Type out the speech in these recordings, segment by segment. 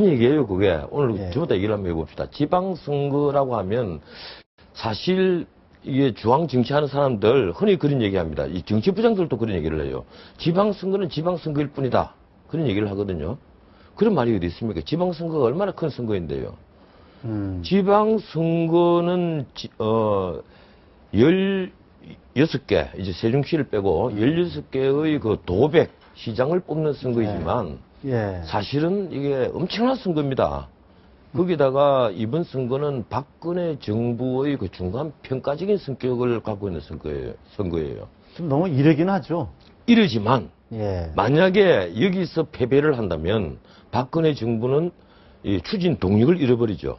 얘기예요, 그게. 오늘 예. 전부 다 얘기를 한번 해봅시다. 지방선거라고 하면 사실 이게 중앙 정치하는 사람들 흔히 그런 얘기합니다. 이 정치부장들도 그런 얘기를 해요. 지방선거는 지방선거일 뿐이다. 그런 얘기를 하거든요. 그런 말이 어디 있습니까? 지방선거가 얼마나 큰 선거인데요. 지방선거는 16개, 이제 세종시를 빼고 16개의 그 도백 시장을 뽑는 선거이지만 예. 사실은 이게 엄청난 선거입니다. 거기다가 이번 선거는 박근혜 정부의 그 중간 평가적인 성격을 갖고 있는 선거예요. 좀 너무 이르긴 하죠. 이러지만 예. 만약에 여기서 패배를 한다면 박근혜 정부는 이 추진 동력을 잃어버리죠.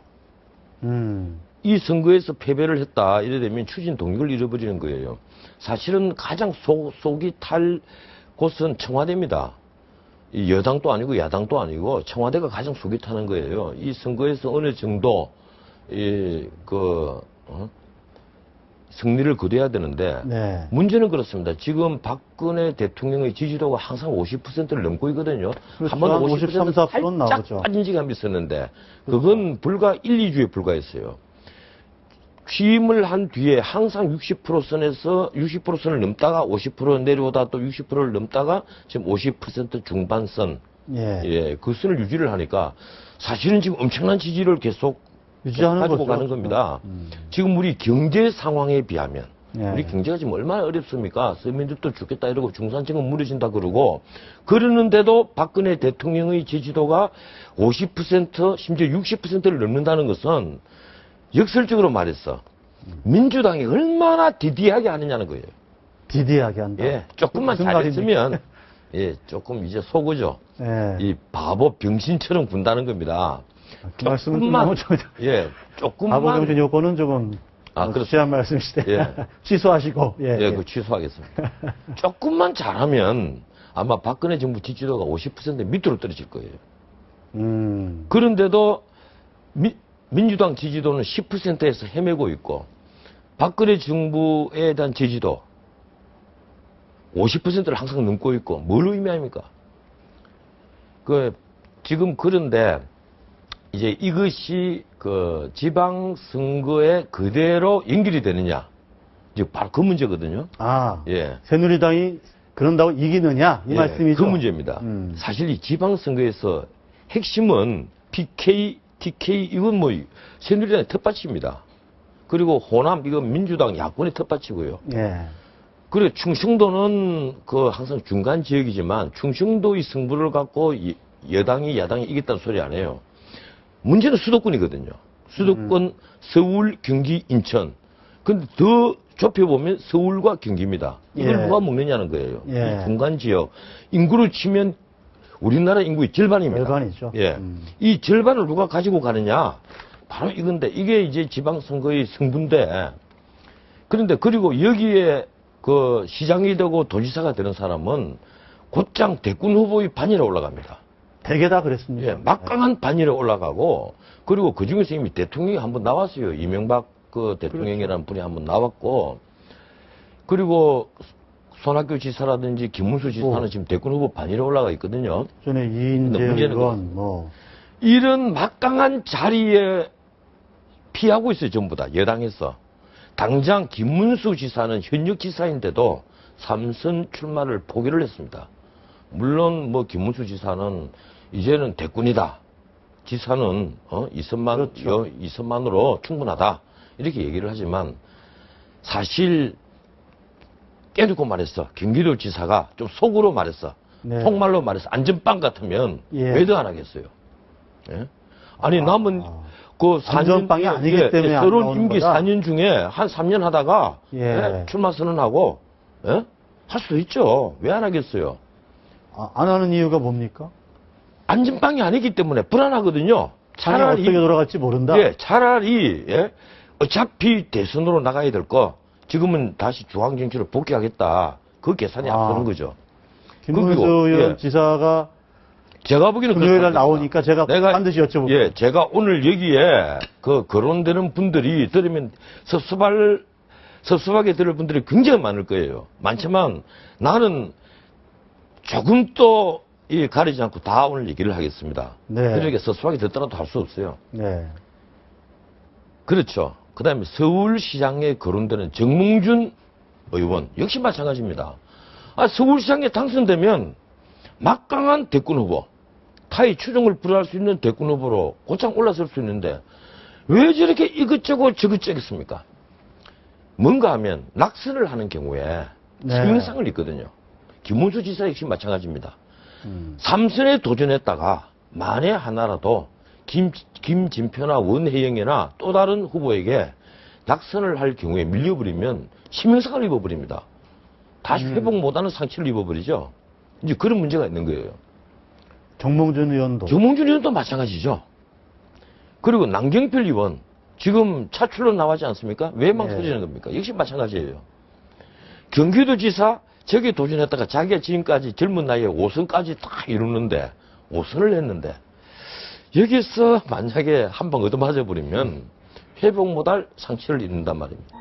이 선거에서 패배를 했다 이래 되면 추진 동력을 잃어버리는 거예요. 사실은 가장 속이 탈 곳은 청와대입니다. 이 여당도 아니고 야당도 아니고 청와대가 가장 속이 타는 거예요. 이 선거에서 어느 정도 승리를 거둬야 되는데 네. 문제는 그렇습니다. 지금 박근혜 대통령의 지지도가 항상 50%를 넘고 있거든요. 그렇죠. 한번 53, 50% 4%는 살짝 나오죠. 빠진 지감이 있었는데 그건 불과 1, 2주에 불과했어요. 취임을 한 뒤에 항상 60%선에서 60%선을 넘다가 50% 내려오다 또 60%를 넘다가 지금 50% 중반선 예. 그 선을 유지를 하니까 사실은 지금 엄청난 지지를 계속 유지하는 가지고 거죠. 가는 겁니다. 지금 우리 경제 상황에 비하면 예. 우리 경제가 지금 얼마나 어렵습니까? 서민들도 죽겠다 이러고 중산층은 무너진다 그러고 그러는데도 박근혜 대통령의 지지도가 50% 심지어 60%를 넘는다는 것은 역설적으로 말해서 민주당이 얼마나 디디하게 하느냐는 거예요. 디디하게 한다. 예, 조금만 무슨 잘했으면 예, 조금 이제 속으죠. 예. 이 바보 병신처럼 군다는 겁니다. 그 말씀은 좀 너무 예, 조금만 바보 정신 요거는 조금 취한 말씀이시대. 예. 취소하시고. 예. 예, 그 취소하겠습니다. 조금만 잘하면 아마 박근혜 정부 지지도가 50% 밑으로 떨어질 거예요. 그런데도 민주당 지지도는 10%에서 헤매고 있고 박근혜 정부에 대한 지지도 50%를 항상 넘고 있고 뭘 의미합니까? 지금 그런데 이제 이것이 그 지방선거에 그대로 연결이 되느냐 이제 바로 그 문제거든요. 아, 예. 새누리당이 그런다고 이기느냐 이 말씀이죠. 그 문제입니다. 사실 이 지방선거에서 핵심은 PK, TK 이건 뭐 새누리당의 텃밭입니다. 그리고 호남 이건 민주당 야권의 텃밭이고요. 예. 그리고 충청도는 그 항상 중간 지역이지만 충청도의 승부를 갖고 여당이 야당이 이겼다는 소리 안 해요. 문제는 수도권이거든요. 수도권 서울, 경기, 인천. 근데 더 좁혀보면 서울과 경기입니다. 이걸 예. 누가 먹느냐는 거예요. 예. 이 중간 지역. 인구를 치면 우리나라 인구의 절반입니다. 절반이죠. 예. 이 절반을 누가 가지고 가느냐? 바로 이건데, 이게 이제 지방선거의 승부인데, 그런데 그리고 여기에 그 시장이 되고 도지사가 되는 사람은 곧장 대권 후보의 반열에 올라갑니다. 대개 다 그랬습니다. 예, 막강한 반열에 올라가고, 그리고 그 중에서 이미 대통령이 한번 나왔어요. 이명박 그 대통령이라는 분이 한번 나왔고, 그리고 손학규 지사라든지 김문수 지사는 지금 대권 후보 반열에 올라가 있거든요. 전에 이인재 의원 이런 막강한 자리에 피하고 있어요. 전부 다 여당에서. 당장 김문수 지사는 현역 지사인데도 3선 출마를 포기를 했습니다. 물론 뭐 김문수 지사는 이제는 대권이다. 지사는 2선만, 그렇죠. 2선만으로 충분하다. 이렇게 얘기를 하지만 사실 깨놓고 말했어. 경기도 지사가 좀 속으로 말했어. 네. 속말로 말해서 안전빵 같으면 예. 왜 더 안 하겠어요? 예? 아니 남은 그 4년 안전빵이 아니기 때문에 안 새로운 나오는 임기 거다? 4년 중에 한 3년 하다가 예. 출마 선언하고 할 수도 있죠. 왜 안 하겠어요? 안 하는 이유가 뭡니까? 안전빵이 아니기 때문에 불안하거든요. 차라리 어떻게 돌아갈지 모른다. 예, 차라리 어차피 대선으로 나가야 될 거 지금은 다시 중앙정치로 복귀하겠다. 그 계산이 앞서는 거죠. 김문수 의원 지사가 제가 보기에는 금요일 날 나오니까 제가 반드시 여쭤볼게요. 예, 제가 오늘 여기에 그 거론되는 분들이 들으면 섭섭하게 들을 분들이 굉장히 많을 거예요. 많지만 나는 조금 또 이 가리지 않고 다 오늘 얘기를 하겠습니다. 네. 그중에 서수하게 듣더라도 할 수 없어요. 네. 그렇죠. 그 다음에 서울시장에 거론되는 정몽준 의원 역시 마찬가지입니다. 서울시장에 당선되면 막강한 대권 후보, 타의 추종을 불허할 수 있는 대권 후보로 곧장 올라설 수 있는데 왜 저렇게 이것저것 저것저겠습니까? 뭔가 하면 낙선을 하는 경우에 치명상을 입거든요. 김문수 지사 역시 마찬가지입니다. 3선에 도전했다가 만에 하나라도 김진표나 원혜영이나 또 다른 후보에게 낙선을 할 경우에 밀려버리면 치명상을 입어버립니다. 다시 회복 못하는 상처를 입어버리죠. 이제 그런 문제가 있는 거예요. 정몽준 의원도. 정몽준 의원도 마찬가지죠. 그리고 남경필 의원 지금 차출로 나왔지 않습니까? 왜 망설이는 겁니까? 역시 마찬가지예요. 경기도지사 저기에 도전했다가 자기가 지금까지 젊은 나이에 5선까지 다 이루는데 5선을 했는데 여기서 만약에 한 방 얻어맞아 버리면 회복 못할 상처를 입는단 말입니다.